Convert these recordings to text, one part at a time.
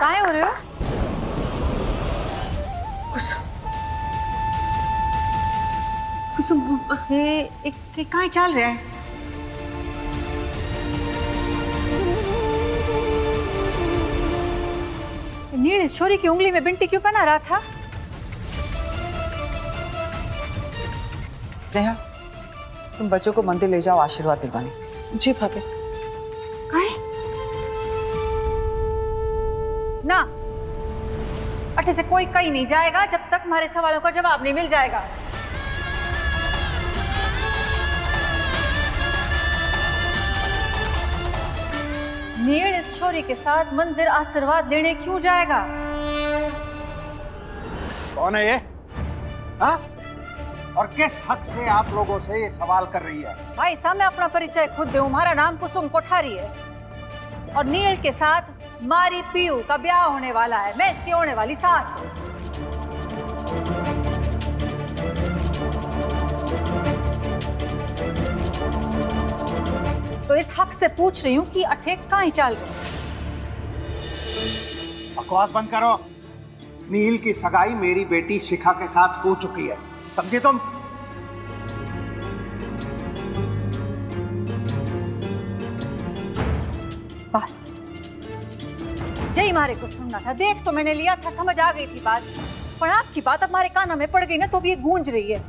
काहे हो रहे हो? कुसुम ये काहे चल रहा है? नील इस छोरी की उंगली में बिंटी क्यों पहना रहा था? स्नेहा, तुम बच्चों को मंदिर ले जाओ आशीर्वाद दिलवाने। जी भाभी। काहे? ना, अठे से कोई कहीं नहीं जाएगा जब तक हमारे सवालों का जवाब नहीं मिल जाएगा। नील इस छोरी के साथ मंदिर आशीर्वाद देने क्यों जाएगा? कौन है ये? हाँ? और किस हक से आप लोगों से ये सवाल कर रही है? भाई साहब, मैं अपना परिचय खुद दूं। हमारा नाम कुसुम कोठारी है और नील के साथ मारी पीयू का ब्याह होने वाला है। मैं इसकी होने वाली सास हूं। तो इस हक से पूछ रही हूँ कि अठे कहाँ चल रहे? बकवास बंद करो। नील की सगाई मेरी बेटी शिखा के साथ हो चुकी है, समझे तुम? बस जय मारे को सुनना था। देख तो मैंने लिया था, समझ आ गई थी बात, पर आपकी बात अब हमारे कानों में पड़ गई ना, तो भी ये गूंज रही है।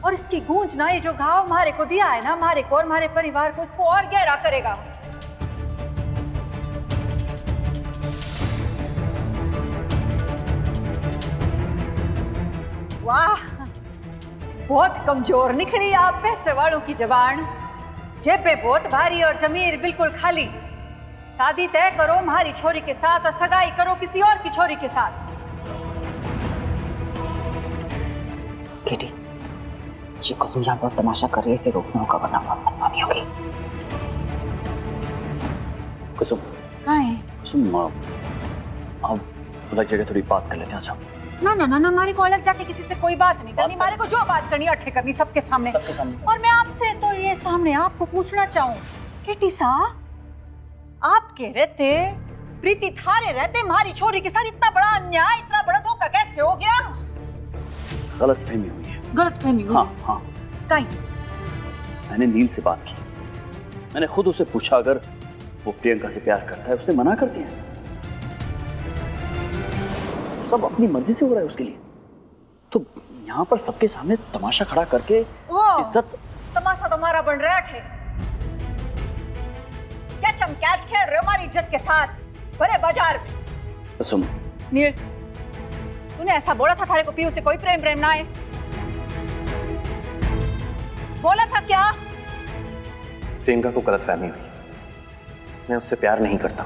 और इसकी गूंज ना, ये जो घाव मारे को दिया है ना, मारे को और हमारे परिवार को, इसको और गहरा करेगा। वाह, बहुत कमजोर निकली आप पैसे वालों की जबान। जेबें बहुत भारी और जमीर बिल्कुल खाली। शादी तय करो हमारी छोरी के साथ और सगाई करो किसी और की छोरी के साथ। केटी, ये कुसुम यहाँ बहुत तमाशा कर रही है, इसे रोकना होगा वरना बहुत बदनामी होगी। कुसुम, कहाँ है? कुसुम, आप अलग जगह थोड़ी बात कर लेते हैं। अच्छा। ना ना ना ना, हमारे को अलग जाके किसी से कोई बात नहीं करनी। हमारे को जो बात करनी अठे करनी, सबके सामने। सबके सामने। और मैं आपसे तो ये सामने आपको पूछना चाहूँ, केटी सा, आप कह रहे थे प्रीति थारे रहते हमारी छोरी के साथ इतना बड़ा अन्याय, इतना बड़ा धोखा कैसे हो गया? गलतफहमी हुई है। गलतफहमी हुई? हाँ हाँ। कहीं? मैंने नील से बात की। मैंने खुद उसे पूछा अगर वो प्रियंका से प्यार करता है, उसने मना कर दिया। सब अपनी मर्जी से हो रहा है उसके लिए। तो यहाँ पर सबके सामने तमाशा खड़ा करके इज्जत। तमाशा तो हमारा बन रहा है। क्या चमकैच खेल रहे हो हमारी इज्जत के साथ भरे बाजार में? कुसुम, नील, तूने ऐसा बोला था थारे को पीयू से कोई प्रेम ना है? बोला था क्या? प्रियंका को गलतफहमी हुई। मैं उससे प्यार नहीं करता।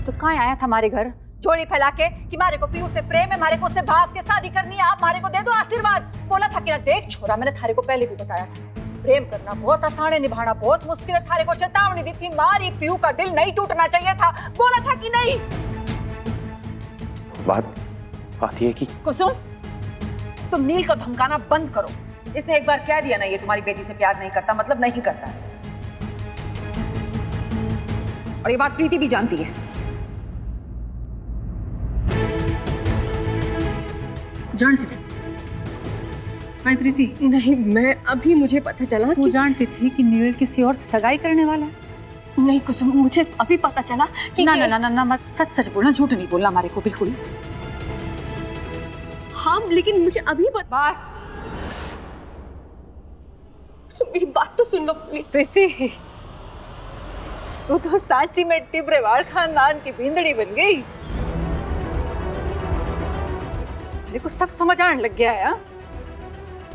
तो कहाँ आया था हमारे घर झोली फैला के कि मारे को पीयू से प्रेम है, मारे को उससे भाग के शादी करनी है, आप मारे को दे दो आशीर्वाद? बोला था कि ना? देख छोरा, मैंने थारे को पहले भी बताया था, प्रेम करना बहुत आसान है, निभाना बहुत मुश्किल है। थारे को चेतावनी दी थी, मारी पीयू का दिल नहीं टूटना चाहिए था। बोला था कि नहीं? बात ये है कि कुसुम, तुम नील को धमकाना बंद करो। इसने एक बार कह दिया ना ये तुम्हारी बेटी से प्यार नहीं करता, मतलब नहीं करता। और ये बात प्रीति भी जानती है। जानती थी? हाय प्रीति। नहीं, मैं अभी मुझे पता चला तू जानती थी कि नील किसी और से सगाई करने वाला है? नहीं कुसुम, मुझे अभी पता चला कि ना ना ना ना, मत सच सच बोलना, झूठ नहीं बोलना हमारे को बिल्कुल। हाँ, लेकिन मुझे अभी बस मेरी बात तो सुन लो प्लीज। प्रीति, तू तो सांची में टिब्रेवाड़ खानदान की बींदड़ी बन गई। मेरे को सब समझ आने लग गया है।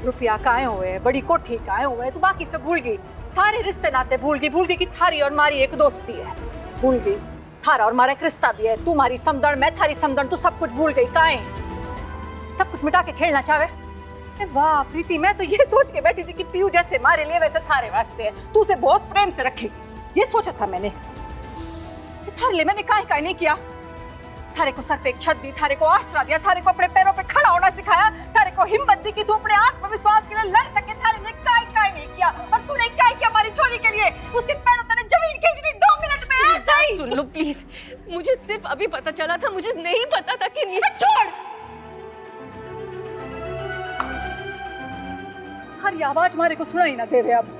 रुपया काहे हुए, बड़ी कोठी काहे हुए, तू बाकी सब भूल गई। सारे रिश्ते नाते भूल गई कि थारी और मारी एक दोस्ती है। भूल गई थारा और मारा एक रिश्ता भी है। तू मारी समदन, मैं थारी समदन, तू सब कुछ भूल गई। काहे सब कुछ मिटा के खेलना चाहे? वाह प्रीति, मैं तो ये सोच के बैठी थी कि पीयू जैसे मारे लिए वैसे थारे वास्ते है। तू उसे बहुत प्रेम से रखी, ये सोचा था मैंने। थारे लिए मैंने काहे नहीं किया? थारे को सर पे एक छत दी, थारे को आसरा दिया, थारे को अपने पैरों पे खड़ा होना सिखाया, थारे को हिम्मत दी कि तू अपने आत्मविश्वास के लिए लड़ सके। थारे ने काहे नहीं किया? और तूने क्या किया हमारी छोरी के लिए? उसके पैरों पे प्लीज, मुझे सिर्फ अभी पता चला था, मुझे नहीं पता था कि नील। छोड़। हर आवाज मारे को सुनाई ना देवे अब।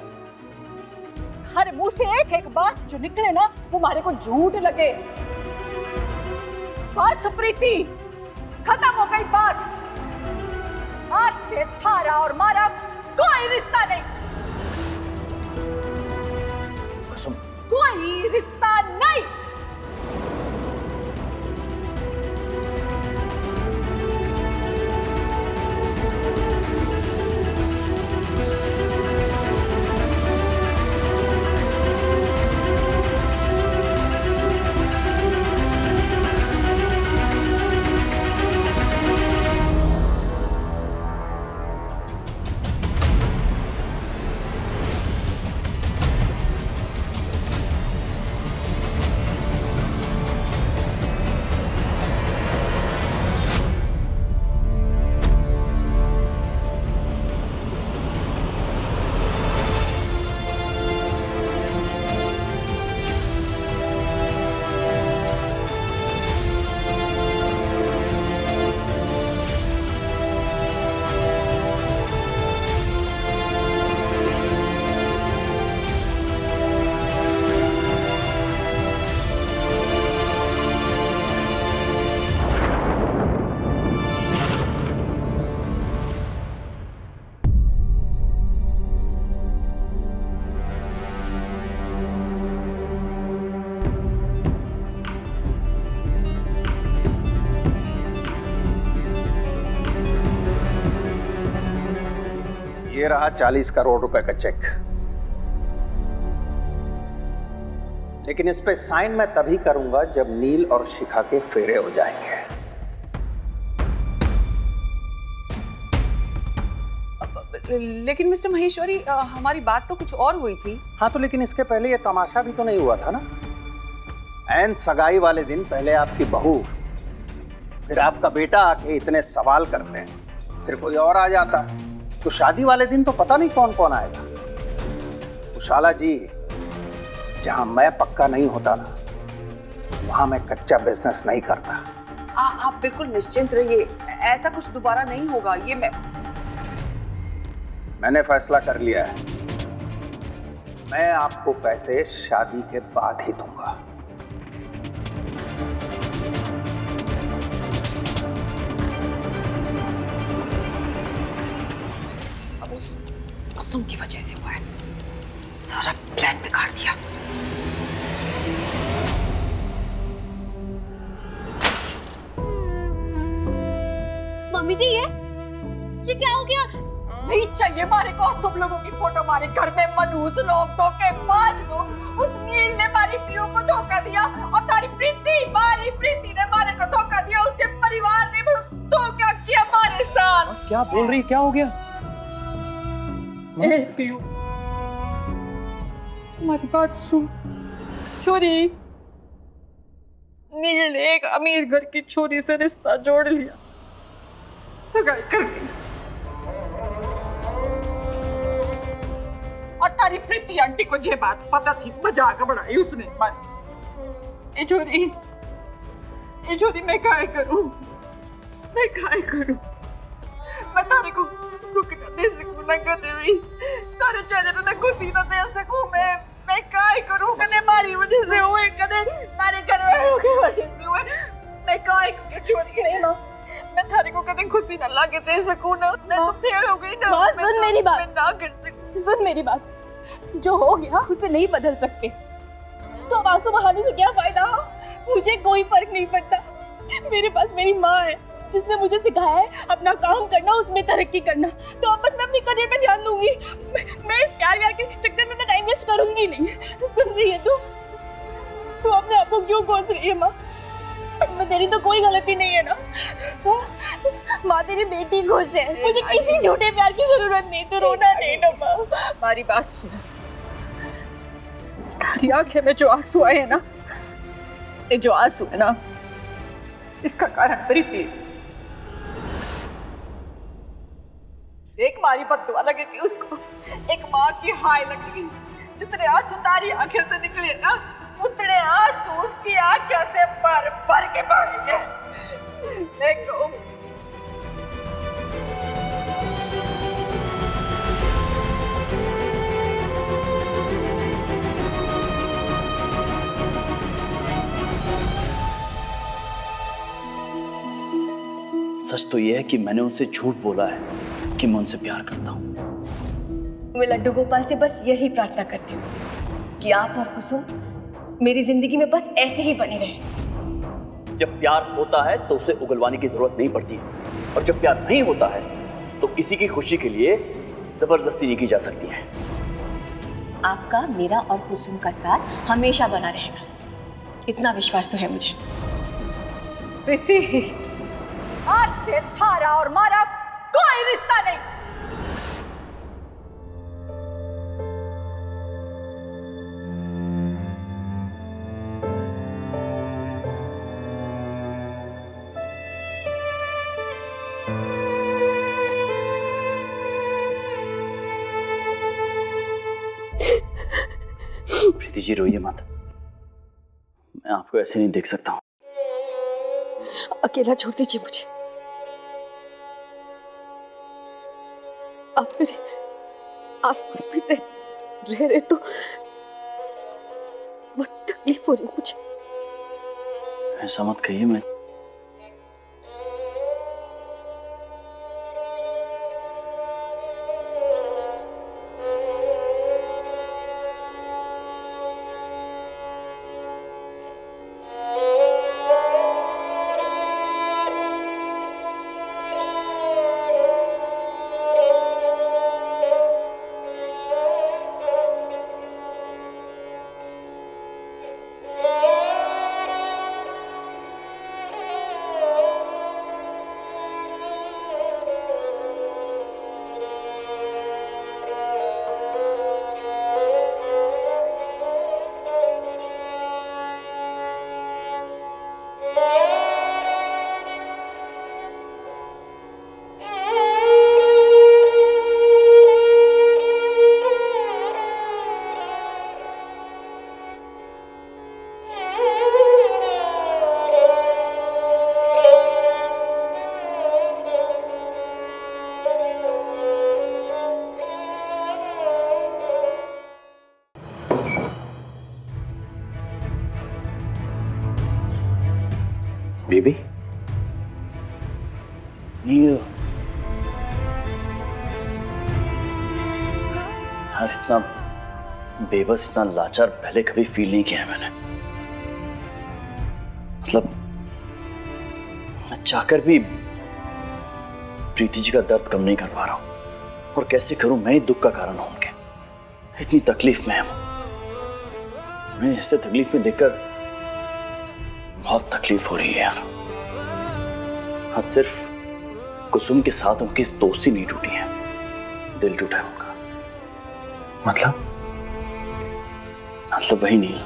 हर मुंह से एक एक बात जो निकले ना वो मारे को झूठ लगे। बस प्रीति, खत्म हो गई बात। आज से थारा और मारा कोई रिश्ता नहीं। कुसुम, कोई रिश्ता नहीं। ये रहा 40 करोड़ रुपए का चेक। लेकिन इस पे साइन मैं तभी करूंगा जब नील और शिखा के फेरे हो जाएंगे। लेकिन मिस्टर महेश्वरी, हमारी बात तो कुछ और हुई थी। हाँ तो लेकिन इसके पहले ये तमाशा भी तो नहीं हुआ था ना। ऐन सगाई वाले दिन पहले आपकी बहू, फिर आपका बेटा आके इतने सवाल करते हैं, फिर कोई और आ जाता, तो शादी वाले दिन तो पता नहीं कौन कौन आएगा। उशाला जी, जहां मैं पक्का नहीं होता ना, वहां मैं कच्चा बिजनेस नहीं करता। आप बिल्कुल निश्चिंत रहिए, ऐसा कुछ दोबारा नहीं होगा। ये मैंने फैसला कर लिया है, मैं आपको पैसे शादी के बाद ही दूंगा। सब उस कुसुम की वजह से हुआ है। सारा प्लान बिगाड़ दिया। मम्मी जी, ये क्या हो गया? नहीं चाहिए मारे को सब लोगों की फोटो। मारे घर में मनहूस लोग, धोखेबाज लोग। उस नील ने मारी पियो को धोखा दिया और तारी प्रीति ने मारे को धोखा दिया। उसके परिवार ने भी धोखा किया मारे साथ। क्या बोल रही, क्या हो गया? पियो, हमारी बात सुन। छोरी, नील ने एक अमीर घर की छोरी से रिश्ता जोड़ लिया, सगाई कर ली। और तारी प्रीति आंटी को ये बात पता थी, मजाक बनाई उसने मारी। ए छोरी मैं काय करूं? मैं तारे को सुख न दे सकूं, न कदे भी तारे चेहरे पे खुशी न दे सकूं। मैं काय करूं? कदे मारी वजह से हुए, कदे मारे घर वालों की वजह से हुए। मैं काय छोरी नहीं ना, मैं थारे को कदे खुशी न लाके दे सकूं ना। मैं तो फेल हो गई ना। सुन मेरी बात, मैं ना कर सकूं। सुन मेरी बात। जो हो गया उसे नहीं बदल सकते, तो अब आंसू बहाने से क्या फायदा? मुझे कोई फर्क नहीं पड़ता। मेरे पास मेरी माँ है जिसने मुझे सिखाया है अपना काम करना, उसमें तरक्की करना। तो अब बस मैं अपनी करियर पे ध्यान दूंगी। मैं इस प्यार के चक्कर में टाइम वेस्ट करूंगी नहीं। सुन रही है तू अपने आप को क्यों कोस रही है? माँ, इसमें तेरी तो कोई गलती नहीं है ना। माँ, तेरी बेटी खुश है, मुझे किसी झूठे प्यार की जरूरत नहीं। तो रोना नहीं ना माँ। हमारी बात सुन। तारी आंखें में जो आंसू आए हैं ना, ये जो आंसू है ना, इसका कारण प्रीति। एक मारी बद्दुआ लगेगी उसको, एक माँ की हाय लगेगी। जितने आंसू तारी आंखें से निकले ना, उतने आंसू उसकी आंखों से भर भर के बहेंगे। देखो सच तो यह है कि मैंने उनसे झूठ बोला है कि मैं उनसे प्यार करता हूँ। मैं लड्डू गोपाल से बस यही प्रार्थना करती हूँ कि आप और कुसुम मेरी जिंदगी में बस ऐसे ही बने रहे। जब प्यार होता है तो उसे उगलवाने की जरूरत नहीं पड़ती, और जब प्यार नहीं होता है तो किसी की खुशी के लिए जबरदस्ती नहीं की जा सकती है। आपका, मेरा और कुसुम का साथ हमेशा बना रहेगा, इतना विश्वास तो है मुझे। प्रीति, आज से थारा और मारा कोई रिश्ता नहीं। प्रीति जी रोइए मत, मैं आपको ऐसे नहीं देख सकता हूँ। अकेला छोड़ दीजिए मुझे। आप मेरे आसपास भी रह रहे तो बहुत तकलीफ हो रही है मुझे। ऐसा मत कहिए। मैं बेबी, ये यार इतना बेबस, इतना लाचार पहले कभी फील नहीं किया है मैंने। मतलब मैं चाहकर भी प्रीति जी का दर्द कम नहीं कर पा रहा हूं, और कैसे करूं, मैं ही दुख का कारण हूं उनके। इतनी तकलीफ में है वो, मैं ऐसे तकलीफ में देखकर बहुत तकलीफ हो रही है यार। आज सिर्फ कुसुम के साथ उनकी दोस्ती नहीं टूटी है, दिल टूटा है उनका। मतलब वही नहीं,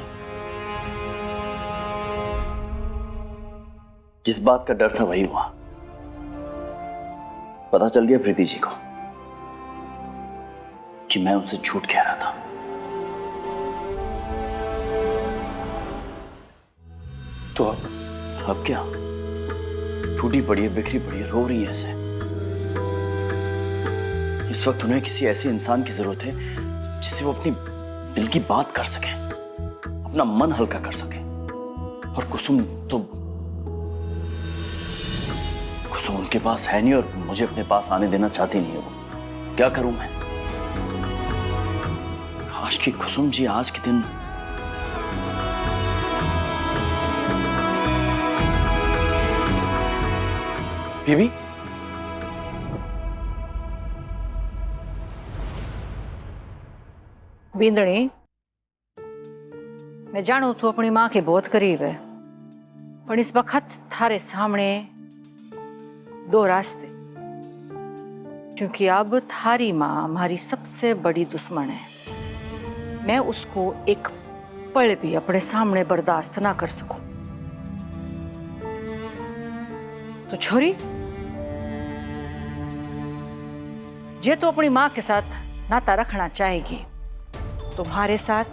जिस बात का डर था वही हुआ। पता चल गया प्रीति जी को कि मैं उनसे झूठ कह रहा था। तो अब क्या? टूटी पड़ी है, बिखरी पड़ी है, रो रही है ऐसे। इस वक्त उन्हें किसी ऐसे इंसान की जरूरत है जिससे वो अपनी दिल की बात कर सके, अपना मन हल्का कर सके। और कुसुम उनके पास है नहीं, और मुझे अपने पास आने देना चाहती नहीं है वो। क्या करूं मैं? काश कि कुसुम जी आज के दिन बीबी, बींदणी, मैं जानू तू अपनी माँ के बहुत करीब है, पर इस वक्त थारे सामने दो रास्ते, क्योंकि अब थारी माँ हमारी सबसे बड़ी दुश्मन है। मैं उसको एक पल भी अपने सामने बर्दाश्त ना कर सकूं। तो छोरी, जे तो अपनी माँ के साथ नाता रखना चाहेगी, तुम्हारे साथ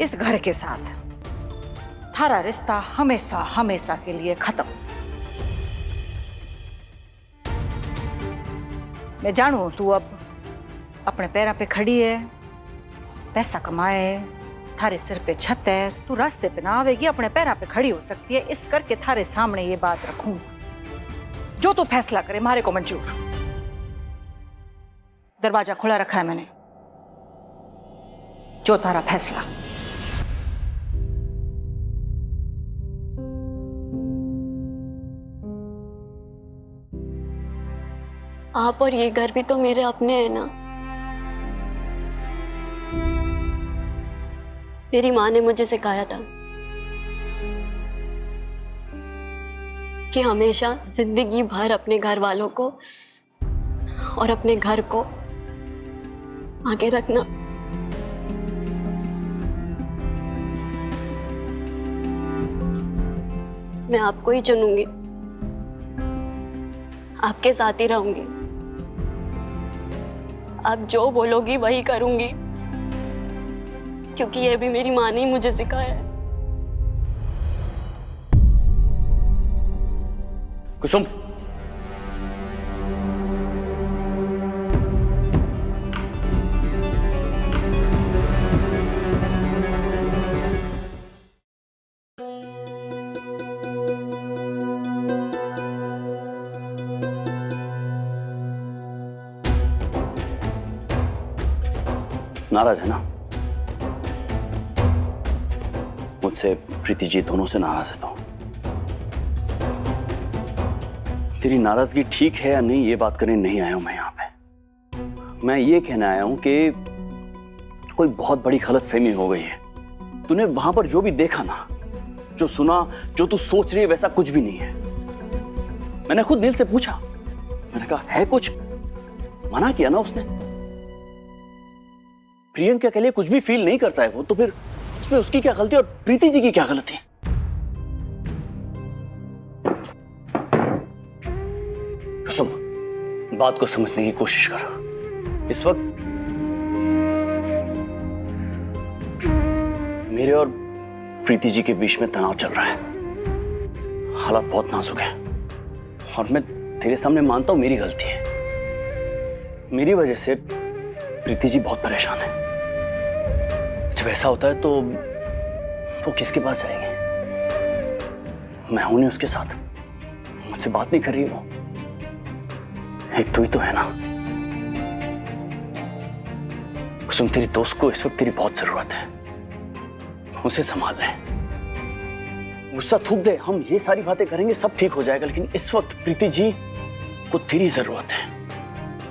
इस घर के साथ थारा रिश्ता हमेशा हमेशा के लिए खत्म। मैं जानू तू अब अपने पैरों पे खड़ी है, पैसा कमाए, थारे सिर पे छत है, तू रास्ते पे ना आवेगी, अपने पैरों पे खड़ी हो सकती है। इस करके थारे सामने ये बात रखूं, जो तू फैसला करे मारे को मंजूर। दरवाजा खुला रखा है मैंने, जो तारा फैसला। आप और ये घर भी तो मेरे अपने हैं ना। मेरी माँ ने मुझे सिखाया था कि हमेशा जिंदगी भर अपने घर वालों को और अपने घर को आगे रखना। मैं आपको ही चुनूंगी, आपके साथ ही रहूंगी। आप जो बोलोगी वही करूंगी, क्योंकि ये भी मेरी माँ ने ही मुझे सिखाया है। कुसुम, नाराज है ना मुझसे? प्रीति जी दोनों से नाराज है तो तेरी नाराजगी ठीक है या नहीं ये बात करने नहीं आया हूं मैं यहाँ पे। मैं ये कहने आया हूं कि कोई बहुत बड़ी गलतफहमी हो गई है। तूने वहां पर जो भी देखा ना, जो सुना, जो तू सोच रही है, वैसा कुछ भी नहीं है। मैंने खुद नील से पूछा, मैंने कहा है कुछ? मना किया ना उसने। प्रियंका के लिए कुछ भी फील नहीं करता है वो, तो फिर उसमें उसकी क्या गलती और प्रीति जी की क्या गलती? सुन, बात को समझने की कोशिश कर। इस वक्त मेरे और प्रीति जी के बीच में तनाव चल रहा है। हालात बहुत नाजुक है और मैं तेरे सामने मानता हूं मेरी गलती है। मेरी वजह से प्रीति जी बहुत परेशान है। जब ऐसा होता है तो वो किसके पास जाएंगे? मैं हूं नहीं उसके साथ, मुझसे बात नहीं कर रही वो। एक तू ही तो है ना। कुसुम, तेरी दोस्त को इस वक्त तेरी बहुत जरूरत है। उसे संभाल ले, गुस्सा थूक दे, हम ये सारी बातें करेंगे, सब ठीक हो जाएगा। लेकिन इस वक्त प्रीति जी को तेरी जरूरत है,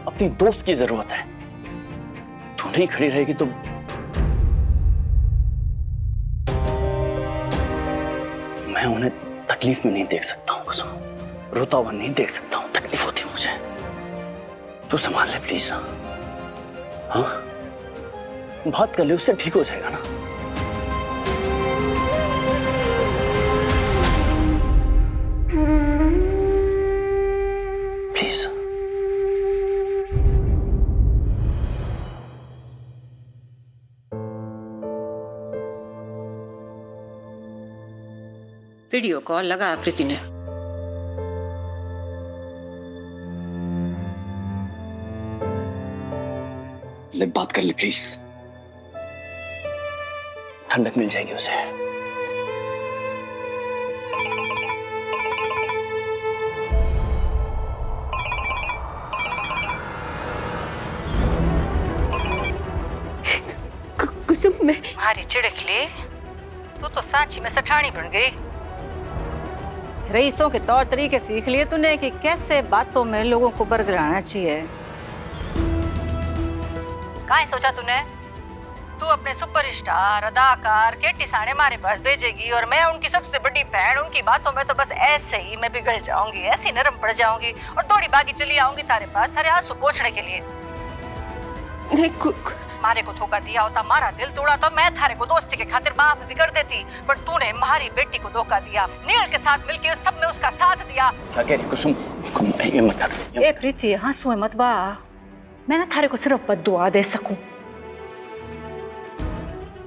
अपनी दोस्त की जरूरत है। तू नहीं खड़ी रहेगी तो मैं उन्हें तकलीफ में नहीं देख सकता हूं कुसुम, रोता हुआ नहीं देख सकता हूं, तकलीफ होती है मुझे। तू संभाल ले प्लीज। हाँ, बात कर ले, उससे ठीक हो जाएगा ना। प्लीज। वीडियो कॉल लगा प्रीति ने। बात कर ले प्लीज, ठंडक मिल जाएगी उसे। कुसुम, मैं भारी चिड़कली, तू तो सांची में सठानी बन गई। रईसों के तौर तरीके सीख लिए तूने कि कैसे बातों में लोगों को बरगलाना चाहिए। काहे सोचा तूने तू अपने सुपरस्टार अदाकार केटी साने हमारे पास भेजेगी और मैं उनकी सबसे बड़ी बहन, उनकी बातों में तो बस ऐसे ही मैं बिगड़ जाऊंगी, ऐसी नरम पड़ जाऊंगी और दौड़ी भागी चली आऊंगी तारे पास, थारे आंसू पोंछने के लिए। मारे को धोखा दिया होता, मारा दिल तोड़ा तो मैं थारे को दोस्ती के खातिर माफ भी कर देती, पर तूने हमारी बेटी को धोखा दिया। नील के साथ मिलके सब में उसका साथ दिया। क्या कह रही कुसुम? ये मत कर। ए प्रीति, आंसू मत बा। मैं ना थारे को सिर्फ बद्दुआ दे सकूं।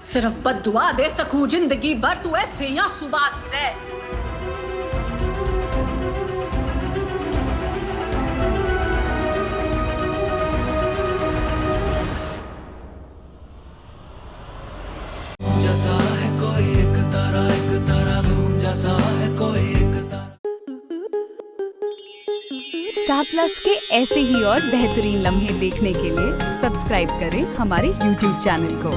सिर्फ बद्दुआ दे सकूं जिंदगी भर, तू ऐसे ही आंसू बहाती रहे। जैसा है कोई एक तारा धूम जैसा है कोई एक तारा। स्टार प्लस के ऐसे ही और बेहतरीन लम्हे देखने के लिए सब्सक्राइब करें हमारे YouTube चैनल को।